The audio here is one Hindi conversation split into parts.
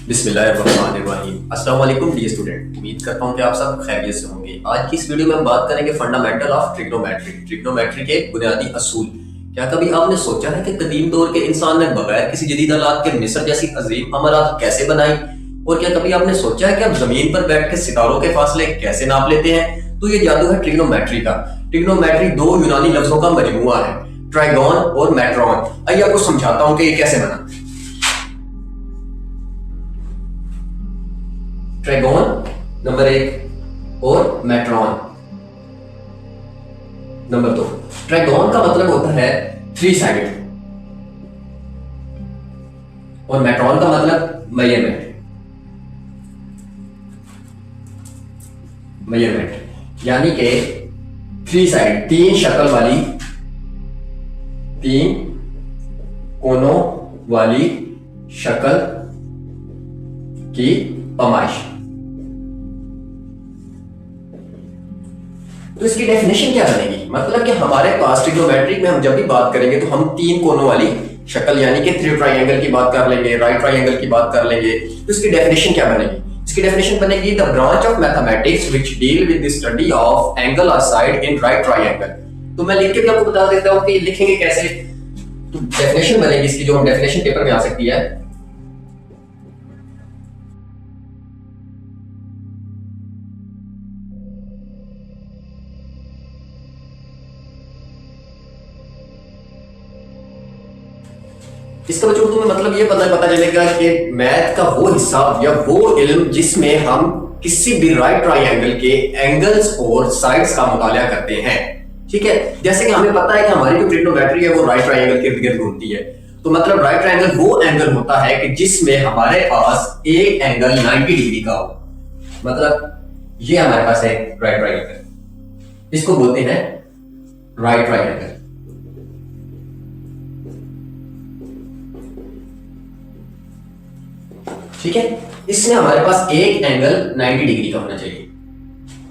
बिस्मिल्लाहिर्रहमानिर्रहीम। अस्सलाम वालेकुम डियर स्टूडेंट, उम्मीद करता हूँ कि आप सब खैरियत से होंगे। आज की इस वीडियो में हम बात करेंगे फंडामेंटल ऑफ ट्रिग्नोमेट्री के बुनियादी असूल। क्या कभी आपने सोचा है कि कदीम दौर के इंसान ने बगैर किसी जदीद आलात के मिस्र जैसी अजीम अमारात कैसे बनाई? और क्या कभी आपने सोचा है कि आप जमीन पर बैठ के सितारों के फासले कैसे नाप लेते हैं? तो ये जादू है ट्रिग्नोमेट्री का। ट्रिग्नोमेट्री दो यूनानी लफ्जों का मजमूआ है, ट्राइगोन और मेट्रॉन। आइए आपको समझाता हूँ कि ये कैसे बना। ट्राइगोन नंबर 1 और मेट्रॉन नंबर 2। ट्राइगोन का मतलब होता है 3 साइडेड और मेट्रॉन का मतलब मेजरमेंट यानी कि 3 साइड, 3 शक्ल वाली, 3 कोनों वाली शक्ल की पैमाइश। तो इसकी डेफिनेशन क्या बनेगी? मतलब कि हमारे पास ट्रिग्नोमेट्री में हम जब भी बात करेंगे तो हम 3 कोनों वाली शक्ल यानी कि 3 ट्राइंगल की बात कर लेंगे, राइट ट्राइंगल की बात कर लेंगे। तो इसकी डेफिनेशन क्या बनेगी? इसकी डेफिनेशन बनेगी the branch of mathematics which deal with the study of angle और साइड इन राइट ट्राइंगल। तो मैं लिख के भी आपको बता देता हूं कि लिखेंगे कैसे। तो डेफिनेशन बनेगी इसकी, जो हम डेफिनेशन पेपर में आ सकती है। इसका बच्चों तुम्हें मतलब ये पता चलेगा कि मैथ का वो हिस्सा या वो इल्म जिसमें हम किसी भी राइट ट्राइंगल के एंगल्स और साइड्स का मुताला करते हैं। ठीक है, जैसे कि हमें पता है कि हमारी जो ट्रिग्नोमेट्री है वो राइट ट्राइंगल के इर्द गिर्द घूमती है। तो मतलब राइट ट्राइंगल वो एंगल होता है कि जिसमें हमारे पास एक एंगल 90 डिग्री का हो। मतलब ये हमारे पास है राइट ट्राइंगल, इसको बोलते हैं राइट ट्राइंगल। ठीक है, इसमें हमारे पास एक एंगल 90 डिग्री का होना चाहिए।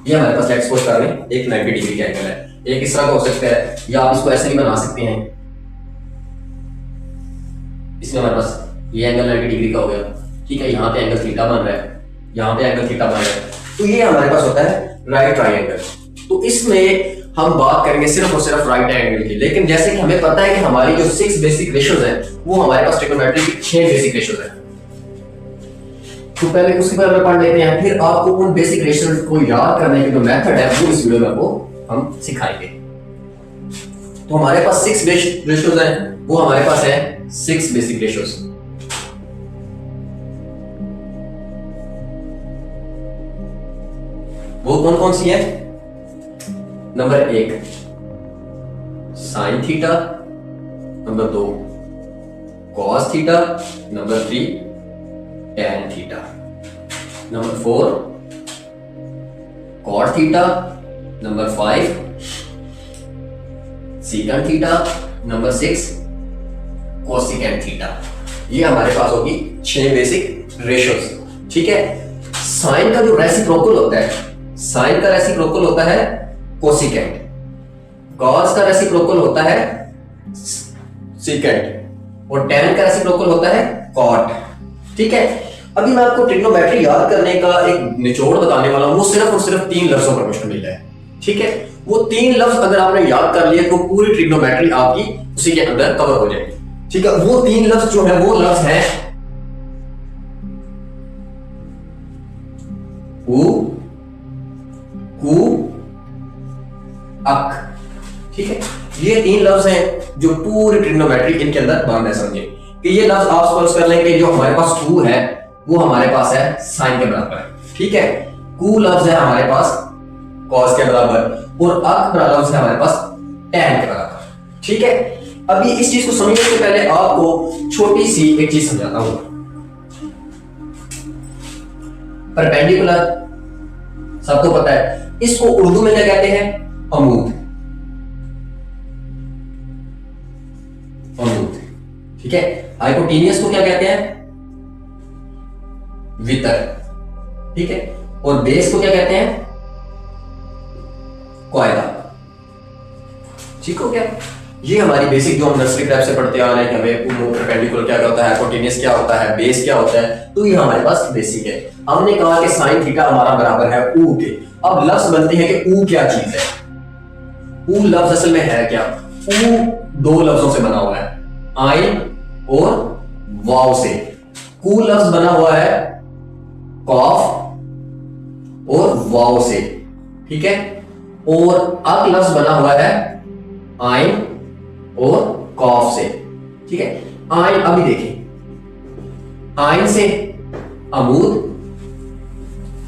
ये हमारे पास लेट्स सपोज कर लें एक 90 डिग्री का एंगल है। एक इस तरह का हो सकता है या आप इसको ऐसे भी बना सकते हैं। इसमें हमारे पास ये एंगल 90 डिग्री का हो गया। ठीक है, यहाँ पे एंगल थीटा बन रहा है, यहाँ पे एंगल थीटा बन रहा है। तो ये हमारे पास होता है राइट ट्राइंगल। तो इसमें हम बात करेंगे सिर्फ और सिर्फ राइट एंगल की। लेकिन जैसे कि हमें पता है कि हमारी जो 6 बेसिक रेशियोज है वो हमारे पास ट्रिग्नोमेट्री की 6 बेसिक रेशियोज है। तो पहले उसके बारे में पढ़ लेते हैं, फिर आपको उन बेसिक रेशियोज को याद करने की जो मेथड है वो इस वीडियो में आपको हम सिखाएंगे। तो हमारे पास 6 बेसिक रेशियोज हैं, वो हमारे पास है 6 बेसिक रेशियोज। वो कौन कौन सी है? Number 1 sine theta, number 2 cos theta, number 3 tan theta, number 4 cot theta, number 5 secant theta, number 6 cosecant theta. ये हमारे पास होगी 6 बेसिक रेशियोज। ठीक है, साइन का जो रेसिप्रोकल होता है, साइन का रेसिप्रोकल होता है कोसिकेंट, कॉस का रेसिप्रोकल होता है सीकेंट और tan का रेसिप्रोकल होता है कॉट। ठीक है, अभी मैं आपको ट्रिग्नोमेट्री याद करने का एक निचोड़ बताने वाला हूं। वो सिर्फ और सिर्फ 3 लफ्जों पर मुश्तमिल है। ठीक है, वो 3 लफ्ज अगर आपने याद कर लिए तो पूरी ट्रिग्नोमेट्री आपकी उसी के अंदर कवर हो जाएगी। ठीक है, वो 3 लफ्ज जो है वो लफ्ज है अक। ठीक है, ये 3 लफ्ज हैं जो पूरी ट्रिग्नोमेट्री इनके अंदर बंद है। समझे कि ये लफ्ज आप सपोज कर लें कि जो हमारे पास कू है वो हमारे पास है साइन के बराबर। ठीक है, कू लफ्ज है हमारे पास कॉस के बराबर और अक लफ्ज है हमारे पास टैन के बराबर। ठीक है, अभी इस चीज को समझने से पहले आपको छोटी सी एक चीज समझाता हूं। परपेंडिकुलर सबको पता है, इसको उर्दू में क्या कहते हैं? अमूद। अमूद। ठीक है, हाइपोटेनियस को क्या कहते हैं? वितर। ठीक है, और बेस को क्या कहते हैं? क्वायदा। ठीक हो गया? ये हमारी बेसिक जो हम नर्सरी क्लैप से पढ़ते आ रहे हैं कि हमें परपेंडिकुलर क्या होता है, हाइपोटेन्यूस क्या होता है, बेस क्या होता है, तो ये हमारे पास बेसिक है। हमने कहा कि साइन थीटा हमारा बराबर है ऊ के। अब लफ्ज बनते हैं कि ऊ क्या चीज है। ऊ लफ्ज असल में है क्या? ऊ दो लफ्जों से बना हुआ है, आइन और वाव से। कू लफ्ज बना हुआ है कॉफ और वाव से, ठीक है। और अक लफ्ज बना हुआ है आइन और कॉफ से, ठीक है। आइन अभी देखें, आइन से अमूद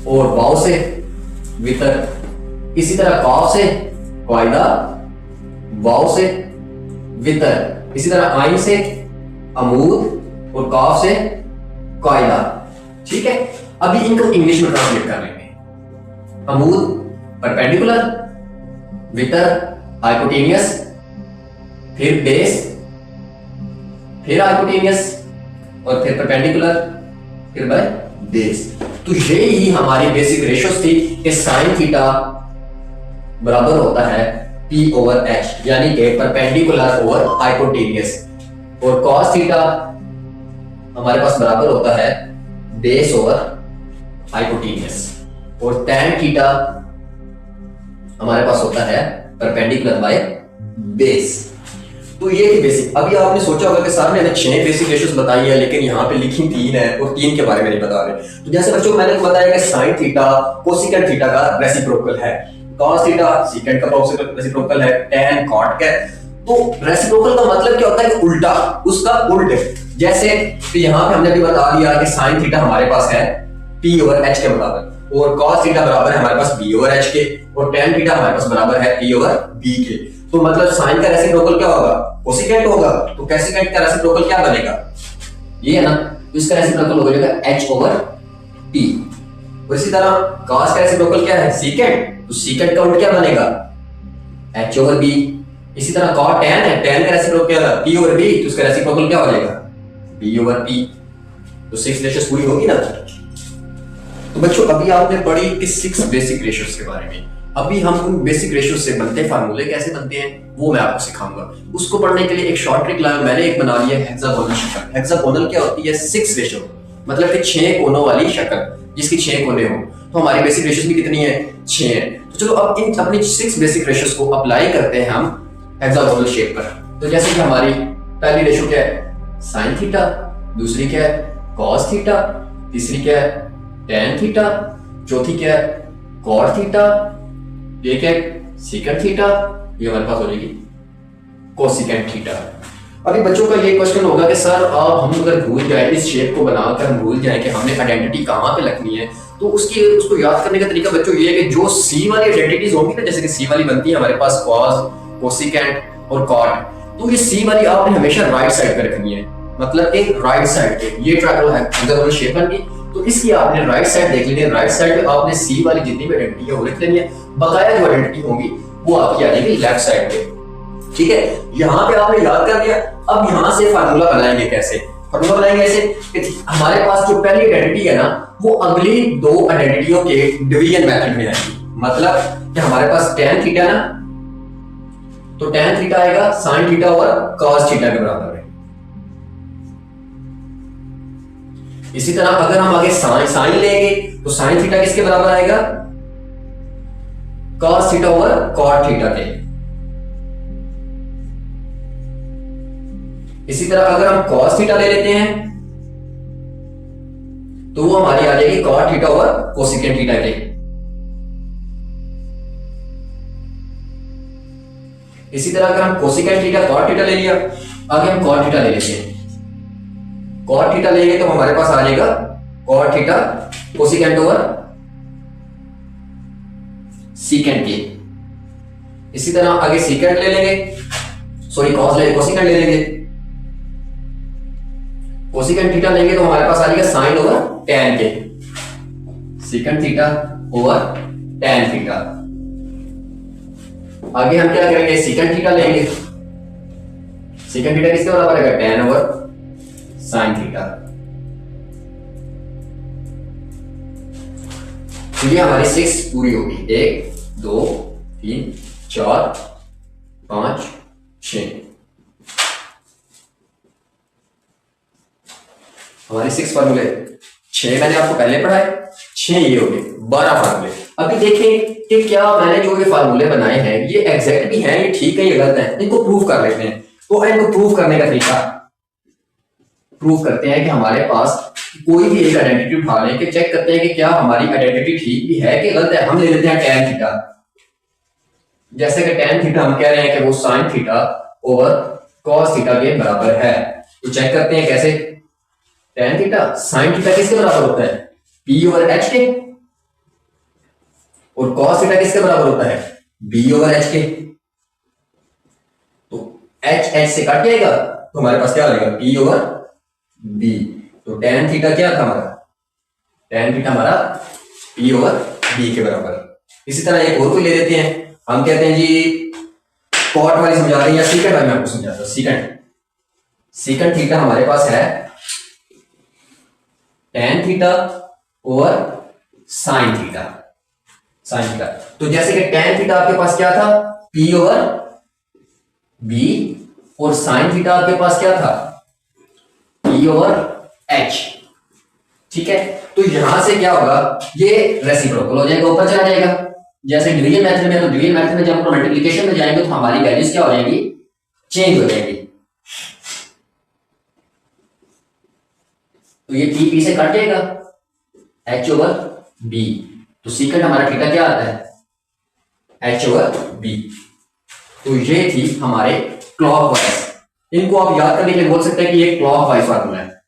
और वाव से वितर, इसी तरह कॉफ से क्वाइदा, वाव से वितर, इसी तरह आइन से अमूद और कॉफ से क्वाइदा, ठीक है। अभी इनको इंग्लिश में ट्रांसलेट कर लेंगे। अमूद परपेंडिकुलर, वितर हाइपोटेनियस, फिर बेस, फिर हाइपोटेनियस और फिर परपेंडिकुलर, फिर बाय बेस। तो ये ही हमारी बेसिक रेशियोज थी कि साइन थीटा बराबर होता है P ओवर H, यानी कि परपेंडिकुलर ओवर हाइपोटेनियस, और cos थीटा हमारे पास बराबर होता है बेस ओवर हाइपोटेनियस, और tan थीटा हमारे पास होता है परपेंडिकुलर बाय बेस। तो ये थी बेसिक। अभी आपने सोचा होगा कि सर मैंने 6 बेसिक रेशियोज बताई है लेकिन यहाँ पे लिखी 3 है और 3 के बारे में नहीं बता रहे। तो जैसे बच्चों मैंने बताया कि साइन थीटा कोसेकेंट थीटा का रेसिप्रोकल है, cos थीटा सेकेंट का रेसिप्रोकल है, tan cot का। तो रेसिप्रोकल का मतलब क्या होता है कि उल्टा, उसका उल्ट। जैसे तो यहाँ पे हमने भी बता दिया कि साइन थीटा हमारे पास है P ओवर H के बराबर, और cos थीटा बराबर है हमारे पास B ओवर H के, और tan थीटा हमारे पास बराबर है P ओवर B के। तो मतलब साइन का रेसिप्रोकल क्या होगा? कोसेकेंट होगा। तो कोसेकेंट का रेसिप्रोकल क्या बनेगा? ये है ना, तो इसका रेसिप्रोकल हो जाएगा H ओवर P। और इसी तरह cos का रेसिप्रोकल क्या है? सेकेंट, तो सेकेंट का उल्टा क्या बनेगा? H over B। इसी तरह cot tan है, tan का रेसिप्रोकल क्या है? P ओवर B, तो उसका रेसिप्रोकल क्या हो जाएगा? B over P। तो 6 रेशियोज पूरी होगी ना। तो बच्चों अभी आपने पढ़ी कि 6 बेसिक रेशियोज के बारे में। अभी हम उन बेसिक रेशियोज से बनते फार्मूले कैसे बनते हैं वो मैं आपको सिखाऊंगा। उसको पढ़ने के लिए एक शॉर्ट ट्रिक मैंने एक बना लिया है, हेक्सागोनल शक्ल। हेक्सागोनल क्या होती है? 6 रेशियो, मतलब कि 6 कोनों वाली शक्ल जिसकी 6 कोने हो। तो हमारी बेसिक रेशियोज भी कितनी है? 6 है। तो चलो अब इन अपनी 6 बेसिक रेशियोज को अप्लाई करते हैं हम हेक्सागोनल शेप पर। तो जैसे कि हमारी पहली रेशियो क्या है? साइन थीटा, दूसरी क्या है? कॉस थीटा, तीसरी क्या है? tan थीटा, चौथी क्या है? cot थीटा, ये क्या है? सेकेंट थीटा, ये हमारे पास हो जाएगी कोसेकेंट थीटा। अभी बच्चों का ये क्वेश्चन होगा कि सर अब हम अगर भूल जाए इस शेप को बनाकर, हम भूल जाए कि हमने आइडेंटिटी कहाँ पे रखनी है, तो उसको याद करने का तरीका बच्चों ये है कि जो सी वाली आइडेंटिटीज होंगी ना, जैसे कि सी वाली बनती है हमारे पास cos, कोसेकेंट और cot, तो ये सी वाली आपने हमेशा राइट साइड पे रखनी है, मतलब एक राइट साइड पे। ये ट्रायंगल है, हेक्सागोनल शेप बन गई, तो इसकी आपने राइट साइड देख लेनी है। राइट साइड पे आपने सी वाली जितनी भी आइडेंटिटी है वो लिख लेनी है, बकाया जो आइडेंटिटी होंगी वो आपकी आ जाएगी लेफ्ट साइड पे, ठीक है। यहाँ पे आपने याद कर लिया। अब यहाँ से फार्मूला बनाएंगे कैसे? फार्मूला बनाएंगे ऐसे कि हमारे पास जो पहली आइडेंटिटी है ना, वो अगली 2 आइडेंटिटियों के डिवीजन मेथड में आएगी। मतलब कि हमारे पास tan थीटा ना, तो tan थीटा आएगा sin थीटा और cos थीटा के बराबर है। इसी तरह अगर हम आगे साइन लेंगे तो साइन थीटा किसके बराबर आएगा? cos थीटा और cot थीटा के। इसी तरह अगर हम cos थीटा ले लेते हैं तो वो हमारी आ जाएगी cot थीटा और कोसेकेंट थीटा के। इसी तरह अगर हम कोसेकेंट थीटा cot थीटा ले लिया, आगे हम cot थीटा ले लेते हैं। cot थीटा लेंगे तो हमारे पास आ जाएगा cot theta cosecant over secant के। इसी तरह आगे सीकेंट ले लेंगे, सॉरी कोसेकेंट ले लेंगे। कोसेकेंट थीटा लेंगे तो हमारे पास आ जाएगा साइन ओवर tan के, secant theta over tan theta. आगे हम क्या करेंगे? सीकेंट थीटा लेंगे, सीकेंट थीटा किसके बराबर है? tan over sine theta. तो ये हमारी 6 पूरी होगी। 1 2 3 4 5 6। हमारे 6 फार्मूले, 6 मैंने आपको पहले पढ़ाए, 6 ये हो गए, 12 फार्मूले। अभी देखें कि क्या मैंने जो ये फार्मूले बनाए हैं ये एग्जैक्ट भी हैं, ये ठीक है, ये गलत है, इनको प्रूव कर लेते हैं। तो इनको प्रूव करने का तरीका प्रूव करते हैं कि हमारे पास कोई भी एक आइडेंटिटी उठा लें कि चेक करते हैं कि क्या हमारी आइडेंटिटी ठीक भी है कि गलत है। हम ले लेते हैं tan थीटा, जैसे कि tan थीटा हम कह रहे हैं कि वो sin theta over cos theta के बराबर है। तो चेक करते हैं कैसे। tan थीटा sin थीटा किसके बराबर होता है, p ओवर h के, और cos थीटा किसके बराबर होता है, b ओवर h के। तो h h से कट जाएगा तो हमारे पास क्या आ जाएगा, p ओवर b। तो tan थीटा क्या था हमारा, tan थीटा हमारा p ओवर b के बराबर। इसी तरह एक और कोई ले लेते हैं, हम कहते हैं जी कॉट वाली समझा रहे हैं या सीकेंट वाली मैं आपको समझाता हूं। सीकेंट थीटा हमारे पास है tan theta over sin theta. तो जैसे कि tan थीटा आपके पास क्या था, p ओवर b, और sin थीटा आपके पास क्या था, p ओवर h। ठीक है, तो यहां से क्या होगा, ये रेसिप्रोकल हो जाएगा, ऊपर चला जाएगा। जैसे डिवीजन मेथड में, तो डिवीजन मेथड में जब हम मल्टीप्लिकेशन में जाएंगे तो हमारी वैल्यूज क्या हो जाएंगी, चेंज हो जाएंगी। तो ये p p से कट जाएगा, h ओवर b। तो सीकेंट हमारा थीटा क्या आता है, h ओवर b। तो ये थी हमारे क्लॉकवाइज। इनको आप याद करने के लिए बोल सकते हैं कि ये क्लॉकवाइज फार्मूला है।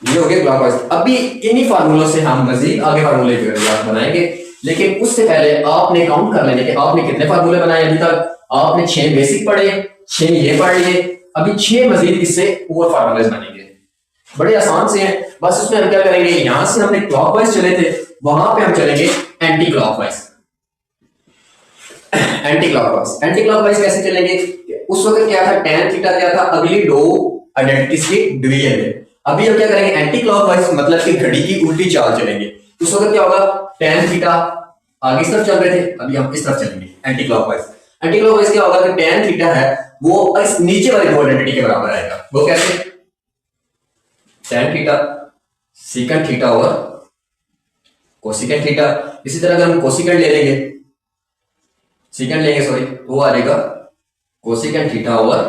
ये हो गया क्लॉकवाइज। अभी इन्हीं फार्मूलों से हम मजीद आगे फार्मूले बनाएंगे, लेकिन उससे पहले आपने काउंट कर लेने कि आपने कितने फार्मूले बनाए अभी तक। आपने 6 बेसिक पढ़े, 6 ये पढ़ लिए, अभी 6 मजीद इससे और फार्मूले बनेंगे। बड़े आसान से हैं, बस उसमें हम क्या करेंगे, यहां से हमने क्लॉकवाइज चले थे, वहां पे हम चलेंगे एंटी क्लॉकवाइज। एंटी क्लॉकवाइज कैसे चलेंगे, उस वक्त क्या था, tan थीटा क्या था, अगली दो आइडेंटिटीज की डिवीजन है। अभी हम क्या करेंगे, एंटी क्लॉकवाइज, मतलब कि घड़ी की उल्टी चाल चलेंगे। उस वक्त क्या होगा, tan थीटा आगे इस तरफ चल रहे थे, अभी हम इस तरफ चलेंगे एंटी क्लॉकवाइज क्या होगा कि tan थीटा है वो इस नीचे वाली दो आइडेंटिटी के बराबर आएगा। वो कैसे, tan थीटा सीकेंट थीटा और कोसिकेंट थीटा। इसी तरह अगर हम कोसिकेंट लेंगे तो वो आ जाएगा cosecant theta over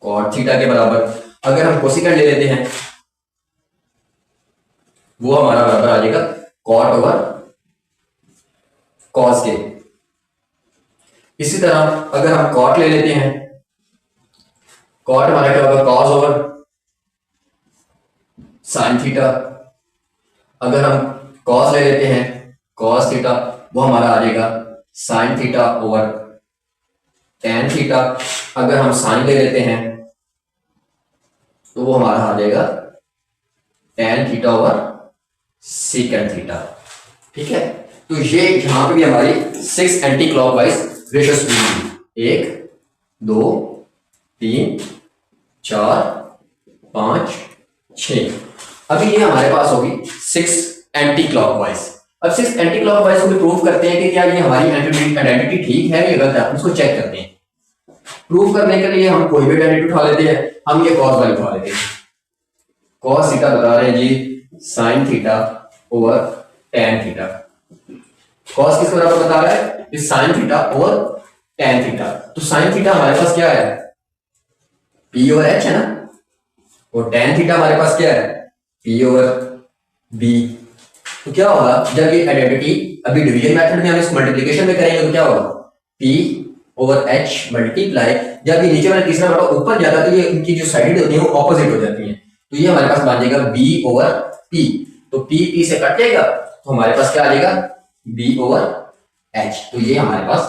cot theta के बराबर। अगर हम कोसिकेंट ले लेते हैं वो हमारा बराबर आ जाएगा कॉट ओवर कॉस के। इसी तरह अगर हम कॉट ले लेते हैं, कॉट हमारा क्या होगा, कॉस ओवर साइन थीटा। अगर हम कॉस ले लेते हैं, कॉस थीटा, वो हमारा आ जाएगा sign theta over tan theta. अगर हम साइन ले लेते हैं तो वो हमारा आ जाएगा tan theta over secant theta. ठीक है, तो ये यहां पे भी हमारी 6 एंटी क्लॉकवाइज रेशियोज हुई, 1 2 3 4 5 6। अभी ये हमारे पास होगी 6 एंटी क्लॉकवाइज। अब 6 एंटी क्लॉकवाइज को भी प्रूव करते हैं कि क्या ये हमारी आइडेंटिटी ठीक है या गलत है, उसको चेक करते हैं। प्रूव करने के लिए हम कोई भी आइडेंटिटी उठा लेते हैं, हम ये कॉस वाली उठा लेते हैं। कॉस थीटा बता रहे हैं जी sine theta over tan theta. Cos किस बराबर बता रहा है, इस sine theta over tan theta. तो साइन थीटा हमारे पास क्या है, p ओवर h है ना, और tan थीटा हमारे पास क्या है, p ओवर b। तो क्या होगा, जब ये आइडेंटिटी अभी डिवीजन मेथड में हम इसको मल्टीप्लिकेशन में करेंगे तो क्या होगा, p ओवर h मल्टीप्लाई, जब ये नीचे वाला तीसरा बड़ा ऊपर जाता है तो ये इनकी जो साइड होती है वो ऑपोजिट हो जाती है। तो ये हमारे पास बन जाएगा b ओवर p। तो p p से कट जाएगा तो हमारे पास क्या आ जाएगा, b ओवर h। तो ये हमारे पास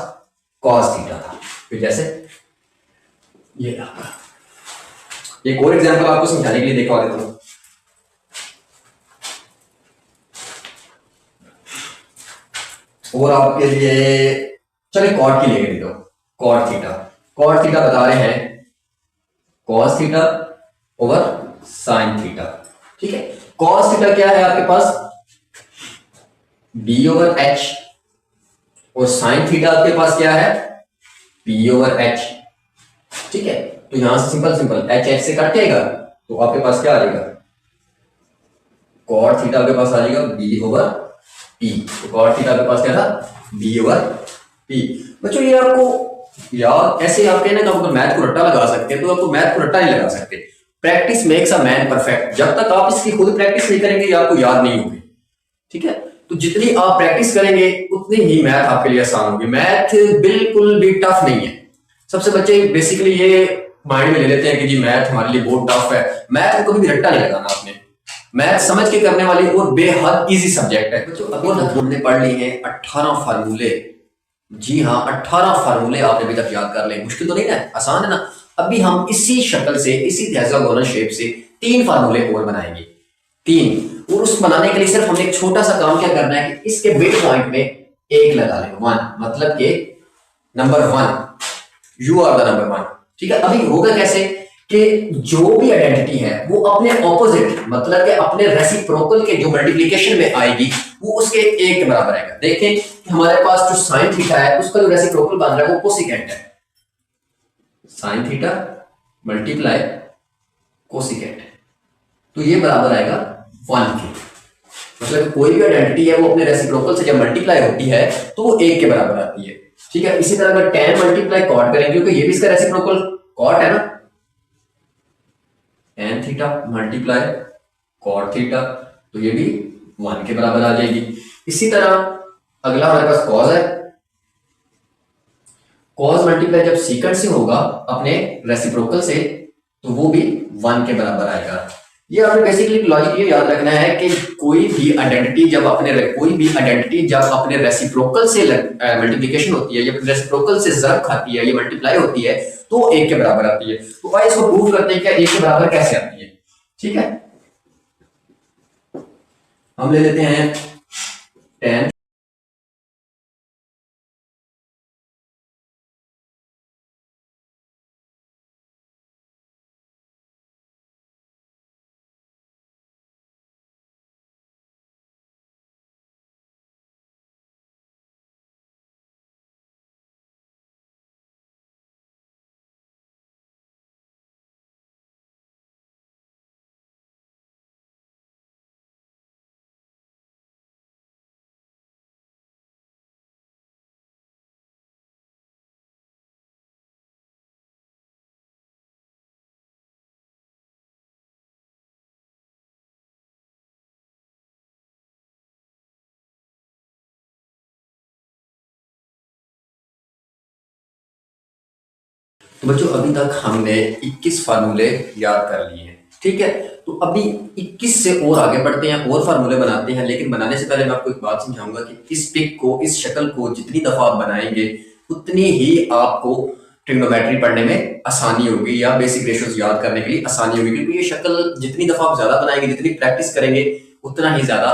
cos थीटा था। फिर जैसे ये एक और एग्जांपल आपको समझाने के लिए देखा देता हूं। और आपके लिए चलिए कॉट की लेके दो, कॉट थीटा बता रहे हैं cos theta over sine theta. ठीक है, कॉस थीटा क्या है आपके पास, b ओवर h और साइन थीटा आपके पास क्या है, पी ओवर एच। ठीक है, तो यहां से सिंपल सिंपल एच एच से कट जाएगा, तो आपके पास क्या आ जाएगा, कॉट थीटा के पास आ जाएगा बी ओवर पी। तो कॉट थीटा के पास क्या था, बी ओवर पी। बच्चों ये आपको यार ऐसे आप कहना कि मैथ को रट्टा लगा सकते हैं, तो आपको मैथ को रट्टा नहीं लगा सकते। Practice makes a man perfect. जब तक आप इसकी खुद प्रैक्टिस नहीं करेंगे ये आपको याद नहीं होगी। ठीक है, तो जितनी आप प्रैक्टिस करेंगे उतनी ही मैथ आपके लिए आसान होगी। मैथ बिल्कुल भी टफ नहीं है। सबसे बच्चे बेसिकली ये माइंड में ले लेते हैं कि जी मैथ हमारे लिए बहुत टफ है। मैथ को कभी भी रट्टा नहीं लगाना आपने। मैथ समझ के करने वाली और बेहद इजी सब्जेक्ट है। बच्चों हमने पढ़ ली है 18 फार्मूले। जी हाँ, 18 फार्मूले आपने अभी तक याद कर ले। मुश्किल तो नहीं है, आसान है ना। अभी हम इसी शक्ल से, इसी हेक्सागोनल शेप से 3 फार्मूले और बनाएंगे। 3। और उस बनाने के लिए सिर्फ हमें एक छोटा सा काम क्या करना है कि इसके मिड पॉइंट में 1 लगा लें, 1, मतलब कि number 1, you are the number 1। ठीक है, अभी होगा कैसे कि जो भी आइडेंटिटी है वो अपने ऑपोजिट, मतलब कि अपने रेसिप्रोकल के जो मल्टीप्लिकेशन में आएगी वो उसके 1 के बराबर आएगा। देखें कि हमारे पास जो साइन थीटा है उसका जो रेसिप्रोकल बन रहा है वो कोसिकेंट है। साइन थीटा मल्टीप्लाई कोसिकेंट, तो ये बराबर आएगा 1 के। मतलब कोई भी आइडेंटिटी है वो अपने रेसिप्रोकल से जब मल्टीप्लाई होती है तो वो 1 के बराबर आती है। ठीक है, इसी तरह अगर tan मल्टीप्लाई कॉट करेंगे, क्योंकि ये भी इसका रेसिप्रोकल कॉट है ना, tan theta multiply cot theta, तो ये भी 1 के बराबर आ जाएगी। इसी तरह अगला हमारे पास cos है। cos मल्टीप्लाई जब सीकेंट से होगा अपने रेसिप्रोकल से तो वो भी 1 के बराबर आएगा। ये आपने बेसिकली लॉजिक ये याद रखना है कि कोई भी आइडेंटिटी जब अपने रेसिप्रोकल से मल्टीप्लिकेशन होती है या रेसिप्रोकल से ज़रब खाती है या मल्टीप्लाई होती है तो 1 के बराबर आती है। तो आइए इसको प्रूव करते हैं कि 1 के बराबर कैसे आती है। ठीक है, हम ले लेते हैं tan तो बच्चों अभी तक हमने 21 फार्मूले याद कर लिए हैं। ठीक है, तो अभी 21 से और आगे बढ़ते हैं और फार्मूले बनाते हैं। लेकिन बनाने से पहले मैं आपको एक बात समझाऊंगा कि इस पिक को, इस शक्ल को जितनी दफा आप बनाएंगे उतनी ही आपको ट्रिग्नोमेट्री पढ़ने में आसानी होगी या बेसिक रेशियोज याद करने के लिए आसानी होगी। क्योंकि ये शक्ल जितनी दफा आप ज्यादा बनाएंगे, जितनी प्रैक्टिस करेंगे उतना ही ज्यादा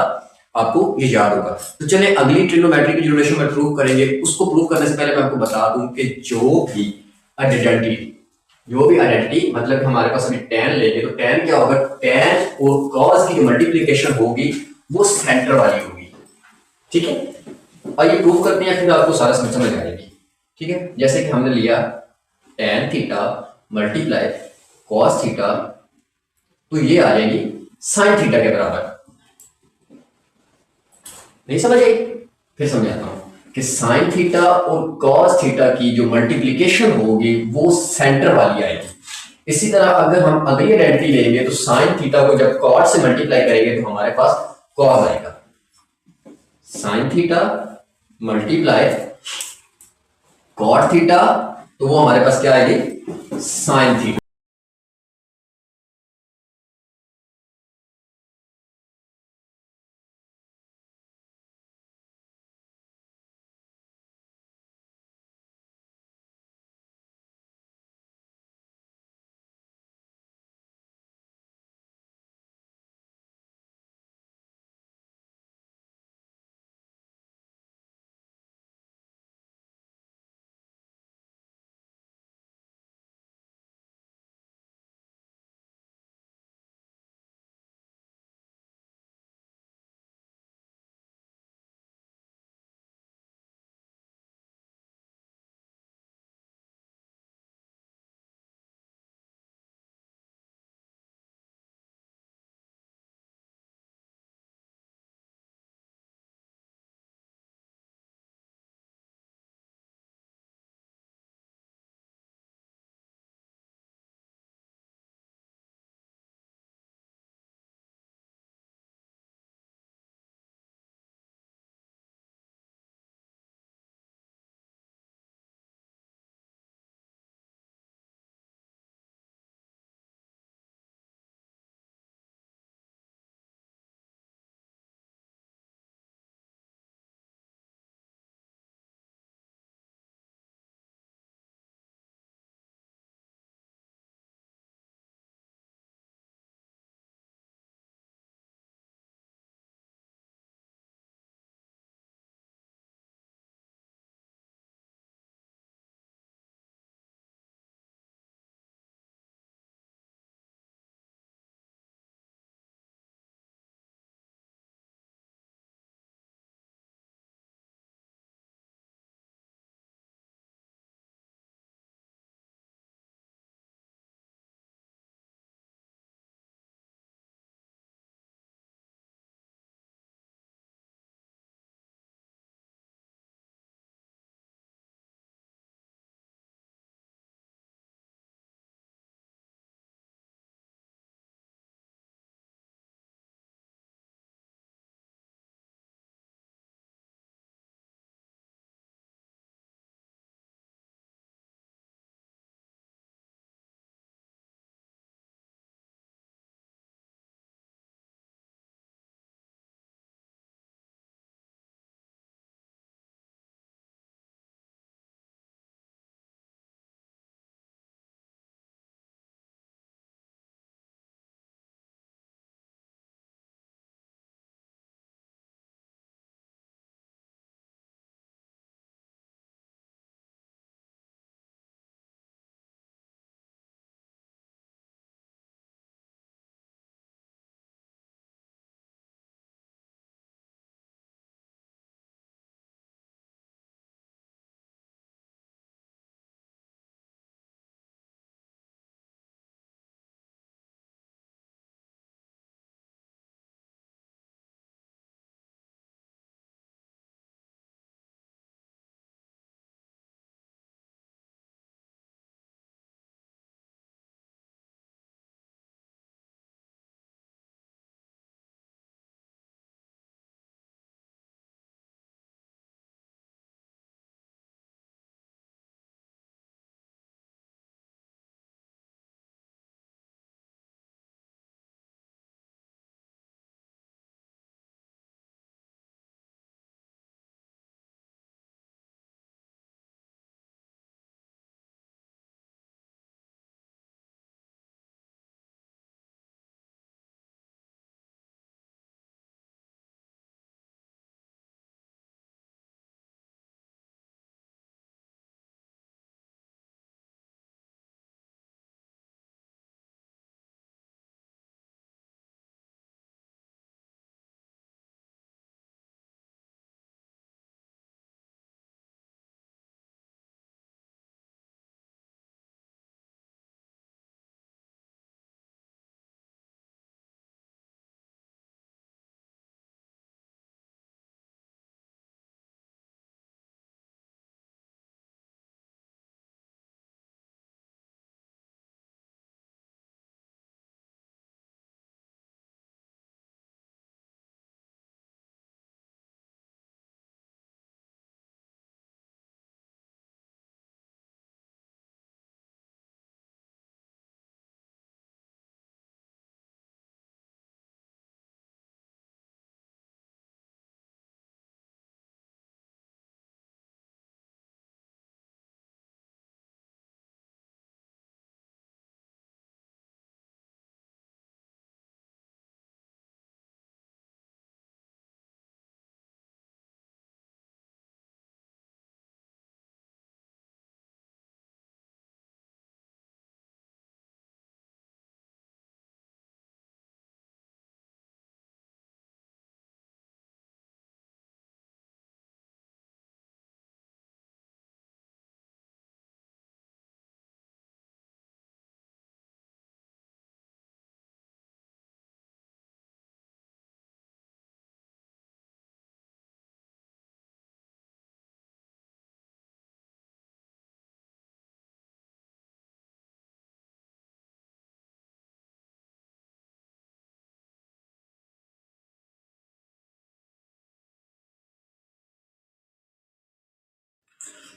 आपको ये याद होगा। तो चलिए अगली ट्रिग्नोमेट्री की जो रेशियो में प्रूव करेंगे उसको प्रूव करने से पहले मैं आपको बता दूं कि जो भी आइडेंटिटी मतलब हमारे पास अभी tan लेंगे तो tan क्या होगा, tan और cos की जो मल्टीप्लिकेशन होगी वो सेंटर वाली होगी। ठीक है, और ये प्रूव करते हैं फिर आपको सारा समझ आ जाएगी। ठीक है, जैसे कि हमने लिया tan theta multiply cos theta, तो ये आ जाएगी sin थीटा के बराबर। नहीं समझ आई? फिर समझाता हूं कि साइन थीटा और कॉस थीटा की जो मल्टीप्लिकेशन होगी वो सेंटर वाली आएगी। इसी तरह अगर हम अगली आइडेंटिटी लेंगे तो साइन थीटा को जब कॉट से मल्टीप्लाई करेंगे तो हमारे पास कॉस आएगा। Sine theta multiply cot theta, तो वो हमारे पास क्या आएगी, साइन थीटा।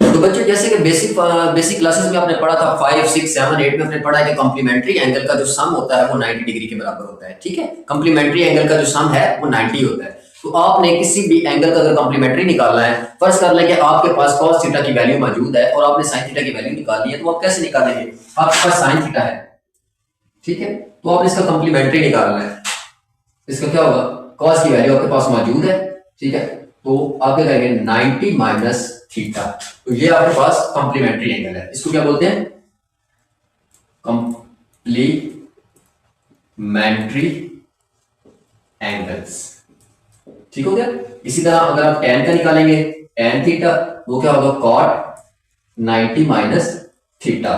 तो बच्चों जैसे कि बेसिक क्लासेस में आपने पढ़ा था 5, 6, 7, 8 में आपने पढ़ा है कि कॉम्प्लीमेंट्री एंगल का जो सम होता है वो 90 डिग्री के बराबर होता है। ठीक है, कॉम्प्लीमेंट्री एंगल का जो सम है वो 90 होता है। तो आपने किसी भी एंगल का अगर कॉम्प्लीमेंट्री निकालना है, फर्ज कर लें कि आपके पास cos थीटा की वैल्यू मौजूद है और आपने sin थीटा की वैल्यू निकालनी है, तो आप कैसे निकालेंगे? आपके पास sin थीटा है, ठीक है, तो आपने इसका कॉम्प्लीमेंट्री निकालना है। इसका क्या होगा? cos की वैल्यू आपके पास मौजूद है, ठीक है, तो आप क्या करेंगे 90 माइनस थीटा। तो ये आपके पास कॉम्प्लीमेंट्री एंगल है, इसको क्या बोलते हैं? Complementary angles. ठीक हो गया। इसी तरह अगर आप tan का निकालेंगे, tan थीटा, वो क्या होगा? cot 90 minus theta.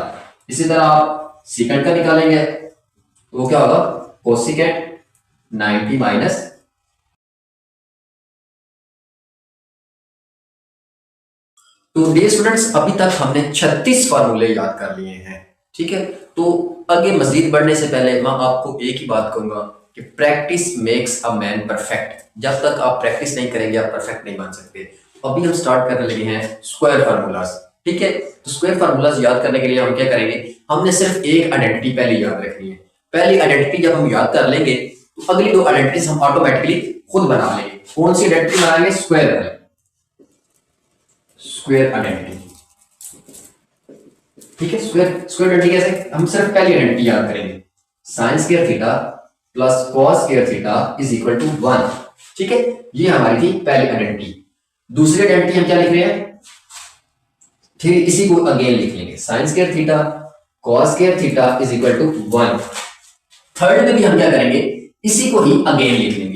इसी तरह आप secant का निकालेंगे, तो वो क्या होगा? cosecant 90 minus. तो डियर स्टूडेंट्स, अभी तक हमने 36 फार्मूले याद कर लिए हैं। ठीक है, तो आगे मजीद बढ़ने से पहले मैं आपको एक ही बात कहूंगा कि practice makes a man perfect. जब तक आप प्रैक्टिस नहीं करेंगे आप परफेक्ट नहीं बन सकते। तो अभी हम स्टार्ट करने लगे हैं स्क्वायर फार्मूलाज। ठीक है, तो स्क्वायर फार्मूलाज याद करने के लिए हम क्या करेंगे? हमने सिर्फ एक आइडेंटिटी पहले याद रखनी है। पहली आइडेंटिटी जब हम याद कर लेंगे तो अगली दो आइडेंटिटीज हम ऑटोमेटिकली खुद बना लेंगे। कौन सी आइडेंटिटी बनाएंगे? Square identity. ठीक है, स्क्वायर आइडेंटिटी कैसे? हम सिर्फ पहली आइडेंटिटी याद करेंगे, sine square theta plus cos square theta is equal to 1। ठीक है, ये हमारी थी पहली आइडेंटिटी। दूसरी आइडेंटिटी हम क्या लिख रहे हैं? फिर इसी को अगेन लिख लेंगे, sine square theta cos square theta is equal to 1। Third में भी हम क्या करेंगे? इसी को ही अगेन लिख लेंगे।